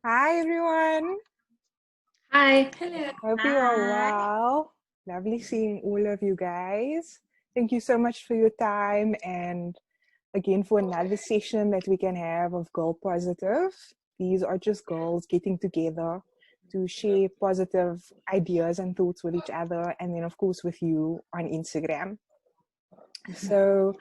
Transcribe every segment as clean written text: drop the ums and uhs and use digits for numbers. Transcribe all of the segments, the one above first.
Hi everyone. Hi. Hello. Hope you are Hi. well. Lovely seeing all of you guys. Thank you so much for your time and again for another session that we can have of Girl Positive. These are just girls getting together to share positive ideas and thoughts with each other and then of course with you on Instagram. So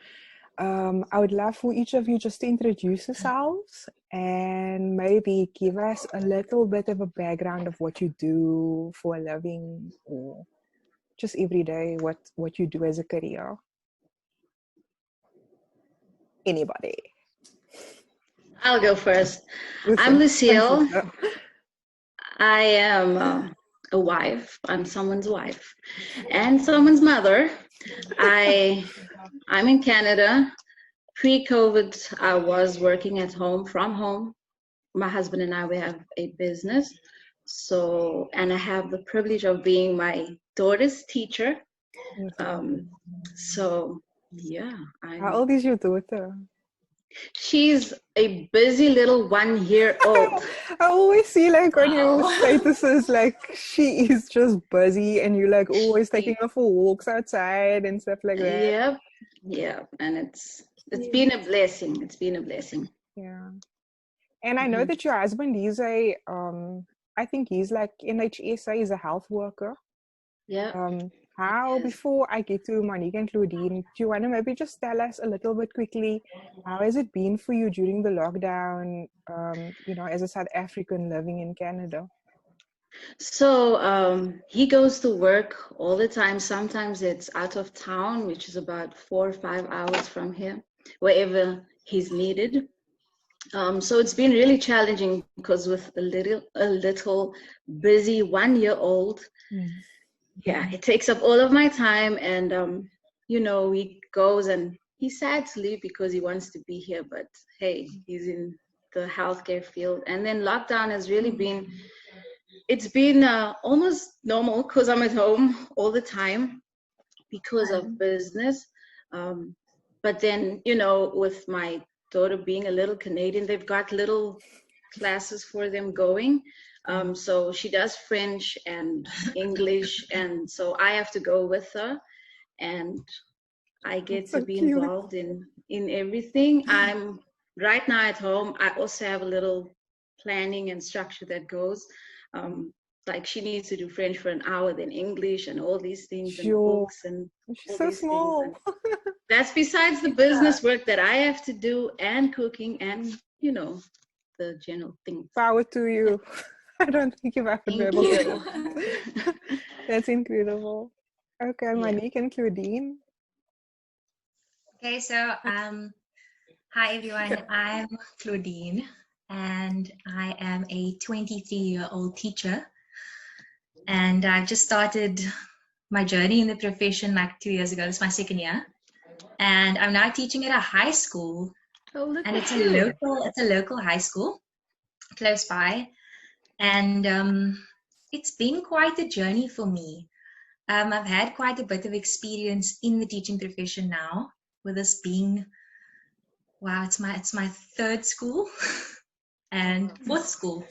I would love for each of you just to introduce yourselves and maybe give us a little bit of a background of what you do for a living or just every day, what you do as a career. Anybody? I'll go first. I'm Listen, Lucille. sister. I am a wife. I'm someone's wife and someone's mother. I'm in Canada. Pre-COVID, I was working at home from home. My husband and I, we have a business. And I have the privilege of being my daughter's teacher. So yeah, How old is your daughter? she's a busy little 1 year old. I always see like on your Wow. statuses like she is just busy and you like always taking her for walks outside and stuff like that. Yep, yep, and it's been a blessing. It's been a blessing. Yeah. And I know Mhm. that your husband, he's a, I think he's like NHS, he's a health worker. Yep. How, Yes. before I get to Monique and Claudine, do you want to maybe just tell us a little bit quickly, how has it been for you during the lockdown, as a South African living in Canada? So he goes to work all the time. Sometimes it's out of town, which is about 4 or 5 hours from here, wherever he's needed. So it's been really challenging because with a little busy 1 year old, Mm. yeah, it takes up all of my time. And he goes and he's sad to leave because he wants to be here, but hey, he's in the healthcare field. And then lockdown has really been, it's been almost normal because I'm at home all the time because of business. um, but then with my daughter being a little Canadian, they've got little classes for them going. So she does French and English, and so I have to go with her, and I get That's to so be cute. involved in everything. I'm right now at home. I also have a little planning and structure that goes. Um, like she needs to do French for an hour, then English, and all these things, and Sure. books, and She's all so these things. small. And that's besides the Yeah. business work that I have to do, and cooking, and the general things. Power to you. I don't think if I would be Thank able to you. do that. That's incredible. Okay, Yeah. Monique and Claudine. Okay, so hi everyone. I'm Claudine and I am a 23-year-old teacher. And I've just started my journey in the profession like 2 years ago. This is my second year. And I'm now teaching at a high school. Oh, look And at you. it's a local high school close by. And it's been quite a journey for me. I've had quite a bit of experience in the teaching profession now, with this being, wow, it's my third school and fourth school.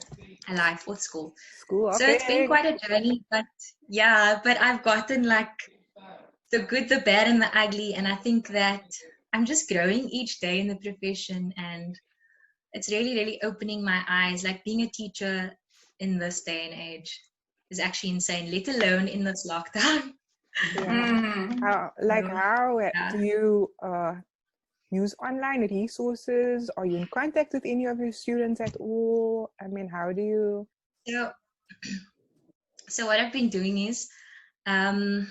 I like fourth school. School So it's been hopping. quite a journey, but yeah, but I've gotten like the good, the bad, and the ugly. And I think that I'm just growing each day in the profession, and it's really, really opening my eyes. Like being a teacher in this day and age is actually insane, let alone in this lockdown. Yeah. So, How yeah. do you use online resources? Are you in contact with any of your students at all? I mean, how do you? So, so what I've been doing is, um,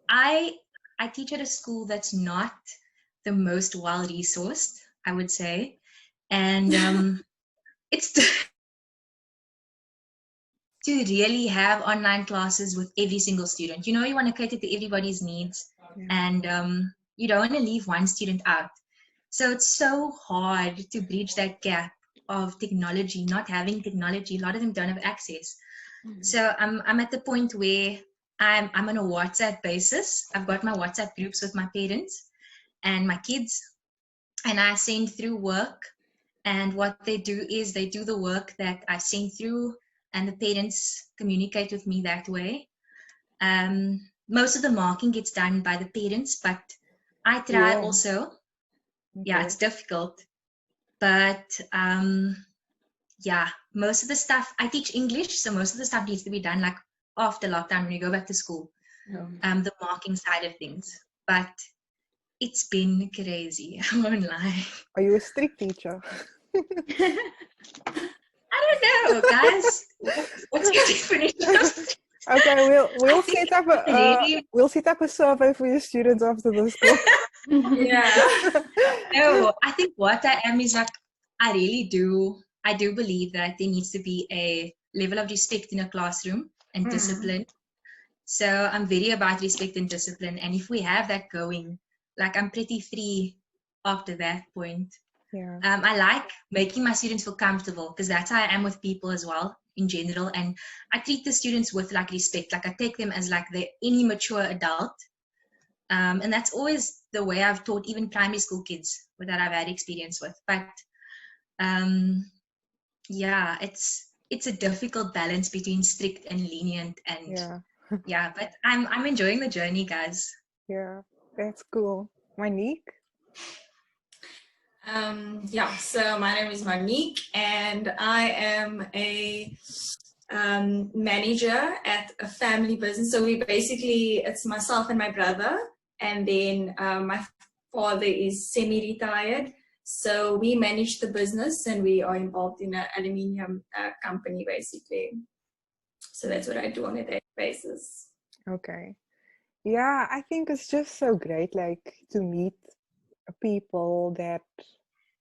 I I teach at a school that's not the most well resourced, I would say, and it's to really have online classes with every single student. You want to cater to everybody's needs, Yeah. and you don't want to leave one student out. So it's so hard to bridge that gap of technology, not having technology. A lot of them don't have access. So I'm at the point where I'm on a WhatsApp basis. I've got my WhatsApp groups with my parents and my kids, and I send through work And what they do is they do the work that I send through, and the parents communicate with me that way. Most of the marking gets done by the parents, but I try also. Yeah, it's difficult. But yeah, most of the stuff, I teach English, so most of the stuff needs to be done like after lockdown when you go back to school. The marking side of things. But it's been crazy, I won't lie. Are you a strict teacher? I don't know, guys. What's your definition of strict? Okay, we'll set up a survey for your students after this call. No, I think what I am is like, I do believe that there needs to be a level of respect in a classroom and discipline. So I'm very about respect and discipline, and if we have that going, like, I'm pretty free after that point. I like making my students feel comfortable, because that's how I am with people as well in general, and I treat the students with like respect. Like, I take them as like any mature adult, and that's always the way I've taught even primary school kids that I've had experience with. But yeah, it's a difficult balance between strict and lenient, and but I'm enjoying the journey, guys. Yeah, that's cool. Monique? So my name is Monique, and I am a manager at a family business. So it's myself and my brother, and then my father is semi-retired. So we manage the business, and we are involved in an aluminium company, basically. So that's what I do on a daily basis. Okay. Yeah, I think it's just so great, like, to meet people that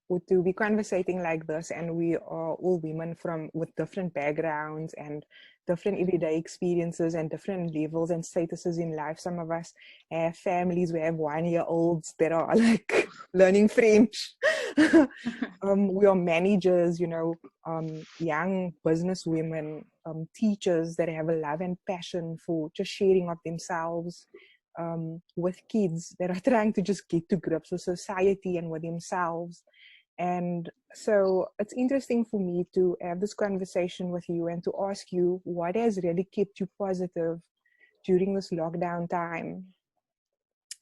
would to be conversating like this, and we are all women with different backgrounds and different everyday experiences and different levels and statuses in life. Some of us have families, we have 1-year-olds that are like learning French. We are managers, young business women, teachers that have a love and passion for just sharing of themselves with kids that are trying to just get to grips with society and with themselves. And so it's interesting for me to have this conversation with you and to ask you what has really kept you positive during this lockdown time.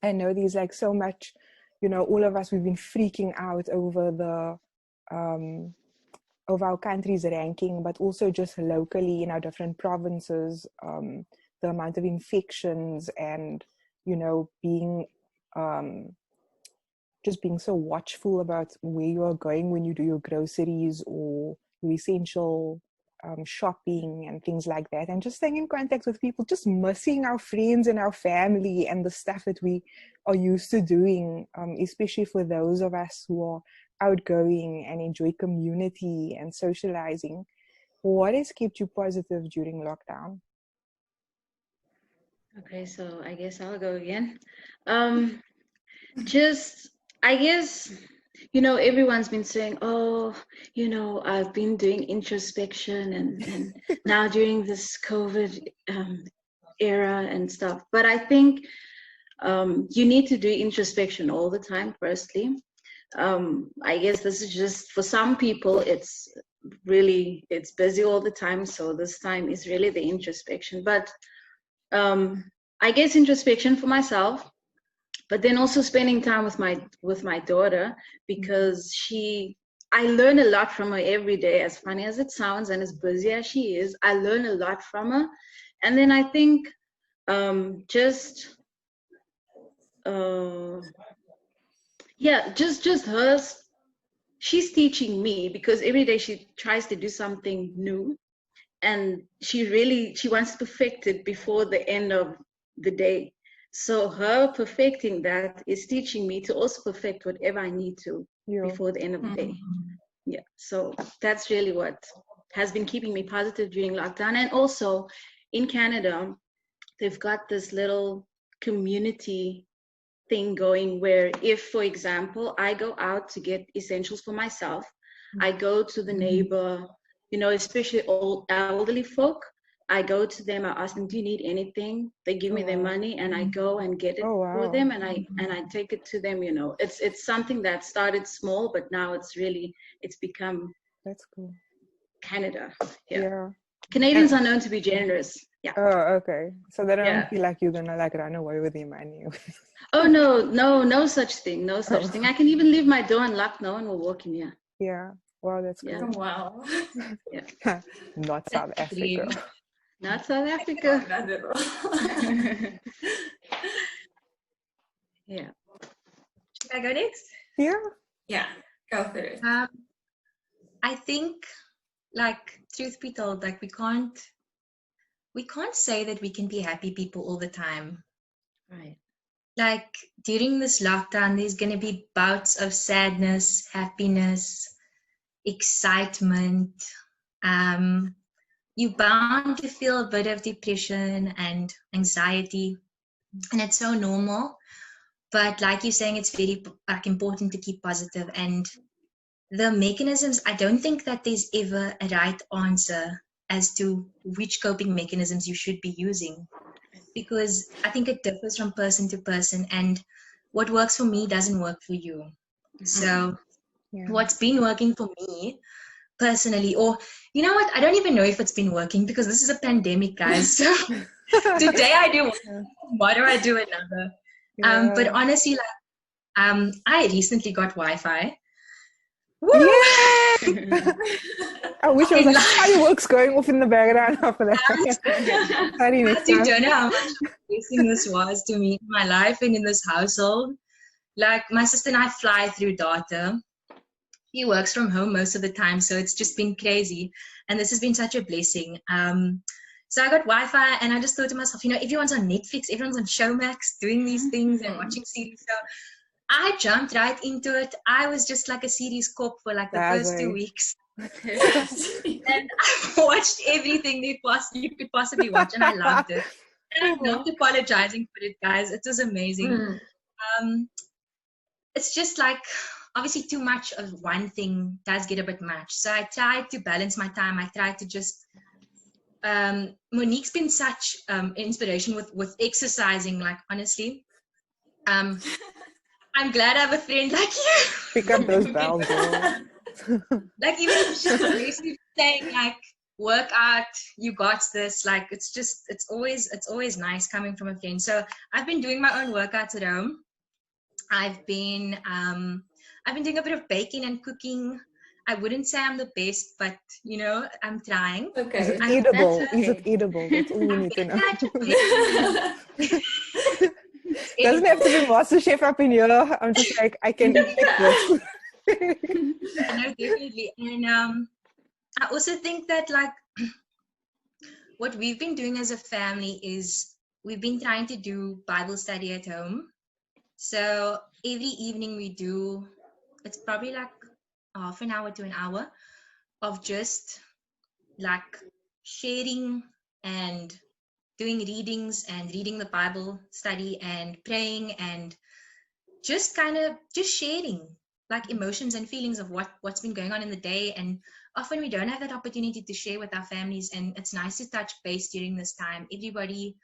I know there's like so much, all of us, we've been freaking out over over our country's ranking, but also just locally in our different provinces, the amount of infections and, being so watchful about where you are going when you do your groceries or your essential shopping and things like that, and just staying in contact with people, just missing our friends and our family and the stuff that we are used to doing, especially for those of us who are outgoing and enjoy community and socializing. What has kept you positive during lockdown? Okay, so I guess I'll go again. I guess, everyone's been saying, I've been doing introspection and now during this COVID era and stuff. But I think you need to do introspection all the time, firstly. I guess this is just, for some people, it's busy all the time. So this time is really the introspection. But I guess introspection for myself, but then also spending time with my daughter, because I learn a lot from her every day. As funny as it sounds and as busy as she is, I learn a lot from her. And then I think just hers, she's teaching me, because every day she tries to do something new, and she wants to perfect it before the end of the day. So her perfecting that is teaching me to also perfect whatever I need to before the end of the day. Yeah, so that's really what has been keeping me positive during lockdown. And also in Canada, they've got this little community thing going where, if, for example, I go out to get essentials for myself, I go to the neighbor, especially old elderly folk, I go to them, I ask them, do you need anything? They give me their money, and I go and get it Oh, for wow. them, and I take it to them. It's something that started small, but now it's become That's cool. Canada. Yeah. Canadians are known to be generous. Yeah. Oh, okay. So they don't Yeah. feel like you're gonna like run away with your money. Oh no such thing, no such thing. I can even leave my door unlocked. No one will walk in here. Yeah. Wow, that's Yeah. cool. Wow. Yeah. Not South Africa. Not South Africa. Not at all. Yeah. Should I go next? Yeah. Yeah, go for it. I think, like, truth be told, like, we can't say that we can be happy people all the time. Right. Like, during this lockdown, there's going to be bouts of sadness, happiness, excitement. You're bound to feel a bit of depression and anxiety, and it's so normal. But like you're saying, it's very important to keep positive. And the mechanisms, I don't think that there's ever a right answer as to which coping mechanisms you should be using, because I think it differs from person to person, and what works for me doesn't work for you. So what's been working for me personally, or you know what, I don't even know if it's been working, because this is a pandemic, guys. So today I do one, tomorrow I do another. But honestly, like, I recently got Wi-Fi. Woo! Yeah. I wish I was like fireworks going off in the background after that. Sorry, next You time. don't know how much of a blessing this was to me in my life and in this household. Like, my sister and I fly through data. He works from home most of the time, so it's just been crazy. And this has been such a blessing. So I got Wi-Fi, and I just thought to myself, everyone's on Netflix, everyone's on Showmax doing these things and watching series. So I jumped right into it. I was just like a series corp for like the first 2 weeks. And I watched everything you could possibly watch, and I loved it. And I'm not apologizing for it, guys. It was amazing. It's just like, obviously too much of one thing does get a bit much. So I tried to balance my time. I tried to just, Monique's been such inspiration with exercising, like, honestly. I'm glad I have a friend like you. Pick up those bells, girl. Like, even if she's basically saying, like, work out, you got this, like, it's always nice coming from a friend. So I've been doing my own workouts at home. I've been doing a bit of baking and cooking. I wouldn't say I'm the best, but I'm trying. Okay. Is it edible? Is it edible? That's all we need to know. Doesn't have to be MasterChef up in here. I'm just like, I can eat this. No, definitely. And I also think that, like, what we've been doing as a family is we've been trying to do Bible study at home. So every evening we do, it's probably like half an hour to an hour of just like sharing and doing readings and reading the Bible study and praying and just sharing like emotions and feelings of what's been going on in the day. And often we don't have that opportunity to share with our families, and it's nice to touch base during this time. Everybody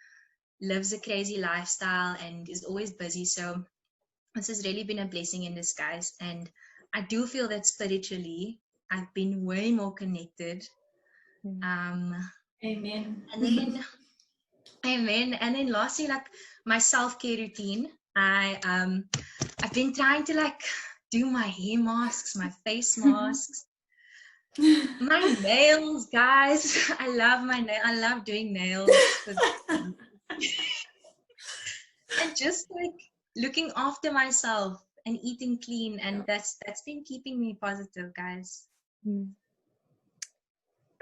lives a crazy lifestyle and is always busy, so this has really been a blessing in disguise. And I do feel that spiritually I've been way more connected. Amen. And then lastly, like, my self-care routine. I've been trying to like do my hair masks, my face masks, my nails, guys. I love my nails. I love doing nails. And just like looking after myself and eating clean, and that's been keeping me positive, guys.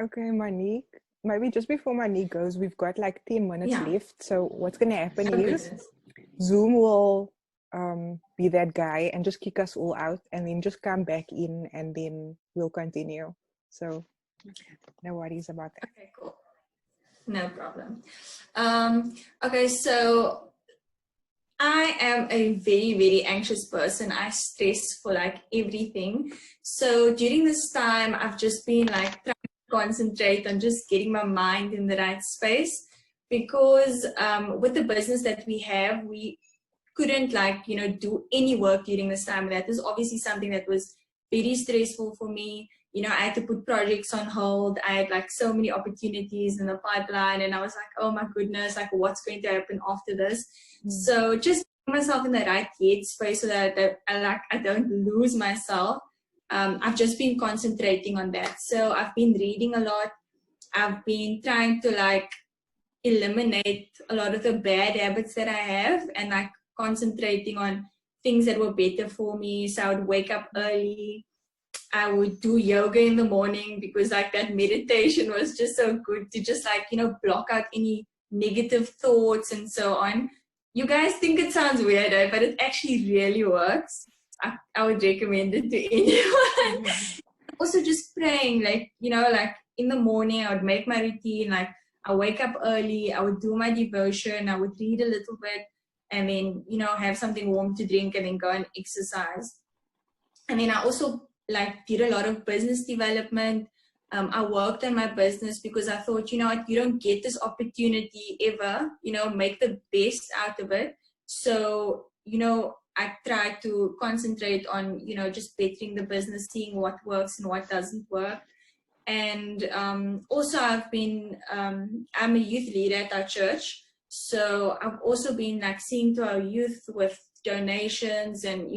Okay, Monique. Maybe just before Monique goes, we've got like 10 minutes left. So what's going to happen is Zoom will be that guy and just kick us all out, and then just come back in, and then we'll continue. So no worries about that. Okay, cool. No problem. Okay, so I am a very, very anxious person. I stress for like everything. So during this time, I've just been like trying to concentrate on just getting my mind in the right space, because with the business that we have, we couldn't do any work during this time. That is obviously something that was very stressful for me. I had to put projects on hold. I had so many opportunities in the pipeline, and I was like, oh my goodness, what's going to happen after this? So just put myself in the right headspace so that I don't lose myself. I've just been concentrating on that. So I've been reading a lot. I've been trying to eliminate a lot of the bad habits that I have, and concentrating on things that were better for me. So I would wake up early. I would do yoga in the morning, because that meditation was just so good to just block out any negative thoughts and so on. You guys think it sounds weird, but it actually really works. I would recommend it to anyone. Also just praying, in the morning, I would make my routine. I wake up early, I would do my devotion, I would read a little bit, and then, have something warm to drink, and then go and exercise. And then I also did a lot of business development. I worked on my business because I thought, you don't get this opportunity ever, make the best out of it. So, I try to concentrate on, just bettering the business, seeing what works and what doesn't work. And also I've been, I'm a youth leader at our church. So I've also been seeing to our youth with donations, and,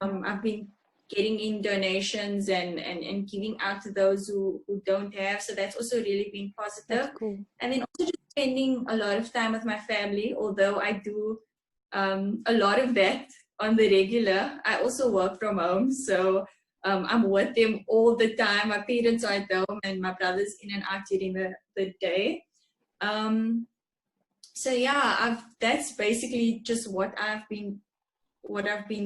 I've been getting in donations and giving out to those who don't have. So that's also really been positive. That's cool. And then also just spending a lot of time with my family, although I do a lot of that on the regular. I also work from home, so I'm with them all the time. My parents are at home, and my brother's in and out during the day. So yeah, that's basically just what I've been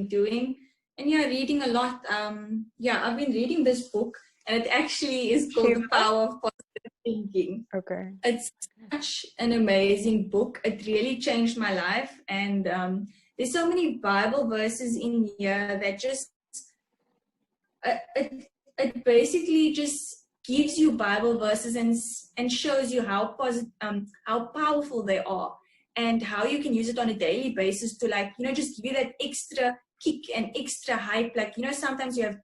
doing. And yeah, reading a lot. I've been reading this book, and it actually is called The Power of Positive Thinking. Okay. It's such an amazing book. It really changed my life. And there's so many Bible verses in here that just, it basically just gives you Bible verses and shows you how powerful they are, and how you can use it on a daily basis to just give you that extra kick and extra hype. Sometimes you have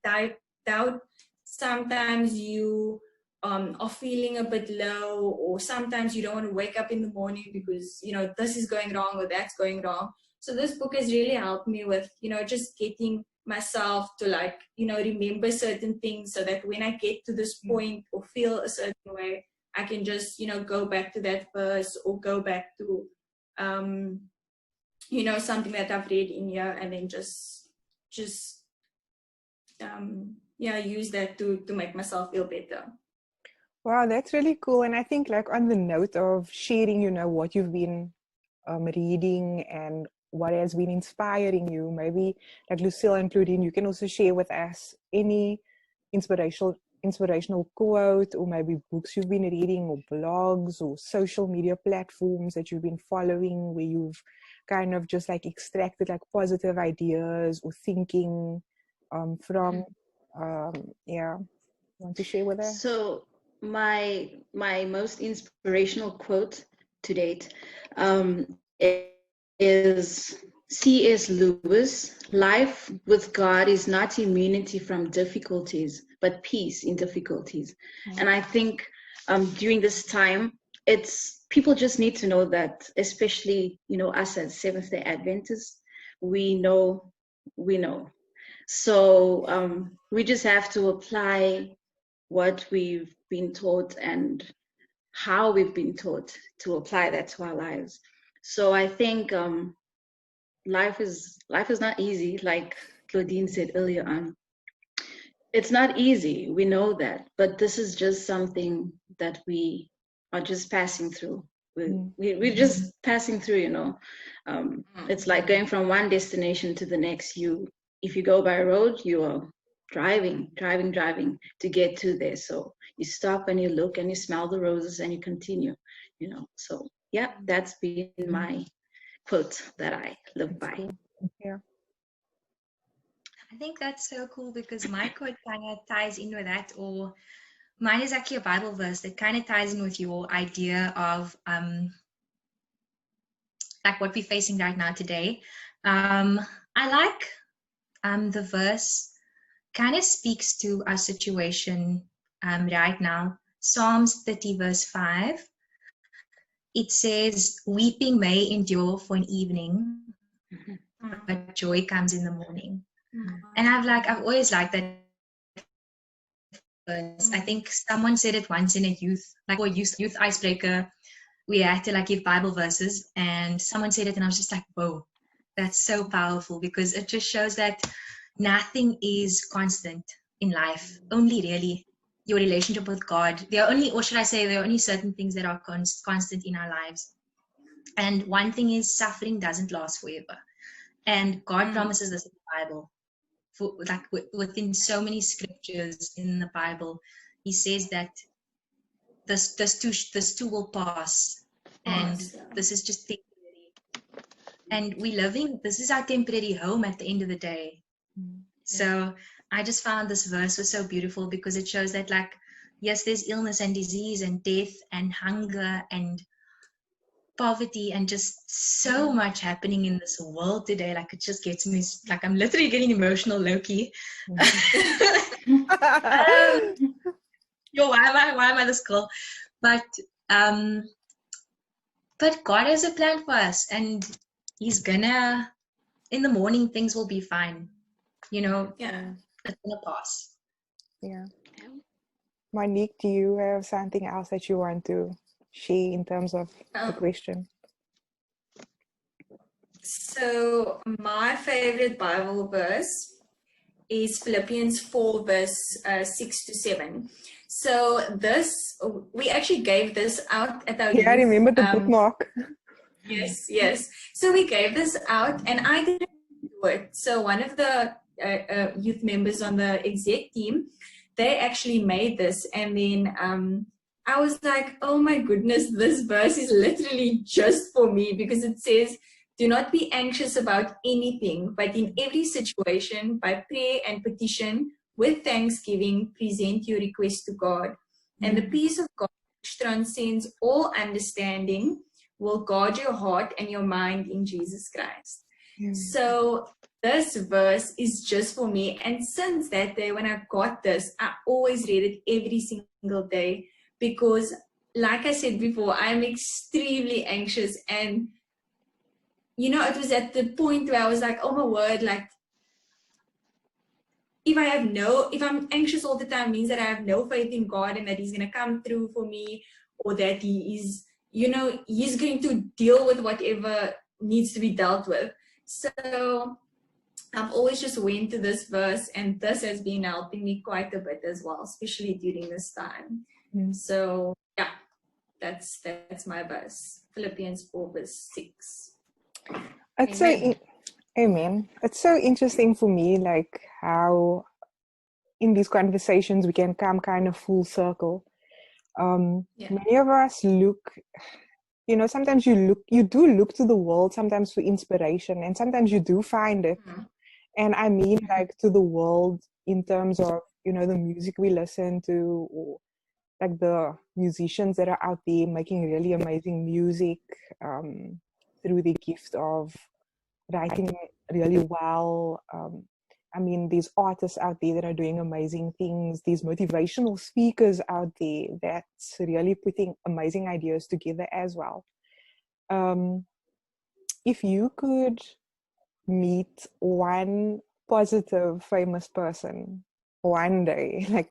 doubt, sometimes you are feeling a bit low, or sometimes you don't want to wake up in the morning because this is going wrong or that's going wrong. So this book has really helped me with just getting myself to remember certain things, so that when I get to this point or feel a certain way, I can just go back to that verse, or go back to something that I've read in here, and then just use that to make myself feel better. Wow, that's really cool. And I think on the note of sharing, what you've been reading and what has been inspiring you, maybe Lucille and Claudine, you can also share with us any inspirational quote, or maybe books you've been reading, or blogs, or social media platforms that you've been following, where you've kind of just extracted positive ideas or thinking from. Want to share with us? So my most inspirational quote to date is C.S. Lewis: "Life with God is not immunity from difficulties, but peace in difficulties." Mm-hmm. And I think during this time, people just need to know that, especially us as Seventh-day Adventists, we know. So we just have to apply what we've been taught and how we've been taught to apply that to our lives. So I think life is not easy, like Claudine said earlier on. It's not easy, we know that, but this is just something that we are just passing through. We're just passing through, It's like going from one destination to the next. If you go by road, you are driving to get to there. So you stop and you look and you smell the roses and you continue, So yeah, that's been my quote that I live by. Cool. Yeah. I think that's so cool, because my quote kind of ties in with that, or Mine is actually a Bible verse that kind of ties in with your idea of like what we're facing right now today. I like the verse kind of speaks to our situation right now. Psalms 30 verse 5. It says, weeping may endure for an evening, but joy comes in the morning. And I've always liked that verse. I think someone said it once in a youth icebreaker. We had to like give Bible verses, and someone said it, and I was just like, whoa, that's so powerful, because it just shows that nothing is constant in life. Only really your relationship with God. There are only, or should I say, there are only certain things that are constant in our lives. And one thing is, suffering doesn't last forever. And God promises this in the Bible. Within so many scriptures in the Bible, He says that this too will pass, and this is just temporary. And this is our temporary home at the end of the day. So I just found this verse was so beautiful, because it shows that, like, yes, there's illness and disease and death and hunger and poverty and just so much happening in this world today. Like, it just gets me, like, I'm literally getting emotional, low-key. Why am I this girl? But God has a plan for us, and He's gonna, in the morning, things will be fine. You know, it's gonna pass. Yeah. Monique, do you have something else that you want to share in terms of the question? So my favorite Bible verse is Philippians 4 verse 6 to 7. So we actually gave this out at our youth. I remember the bookmark. Yes. So we gave this out, and I didn't do it. So one of the youth members on the exec team, they actually made this, and then I was like, oh my goodness, this verse is literally just for me, because it says, do not be anxious about anything, but in every situation, by prayer and petition, with thanksgiving, present your request to God. And the peace of God, which transcends all understanding, will guard your heart and your mind in Jesus Christ. So this verse is just for me. And since that day when I got this, I always read it every single day, because like I said before, I'm extremely anxious. And you know, it was at the point where I was like, oh my word, like, if I'm anxious all the time, means that I have no faith in God and that He's going to come through for me, or that He is, you know, He's going to deal with whatever needs to be dealt with. So I've always just went to this verse, and this has been helping me quite a bit as well, especially during this time. So yeah, that's my verse, Philippians 4 verse 6. It's Amen. It's so interesting for me, like how in these conversations we can come kind of full circle. Many of us look, you know, sometimes you do look to the world sometimes for inspiration, and sometimes you do find it. And I mean, like, to the world in terms of, you know, the music we listen to, or like the musicians that are out there making really amazing music through the gift of writing really well. I mean, these artists out there that are doing amazing things, these motivational speakers out there that's really putting amazing ideas together as well. If you could meet one positive, famous person one day, like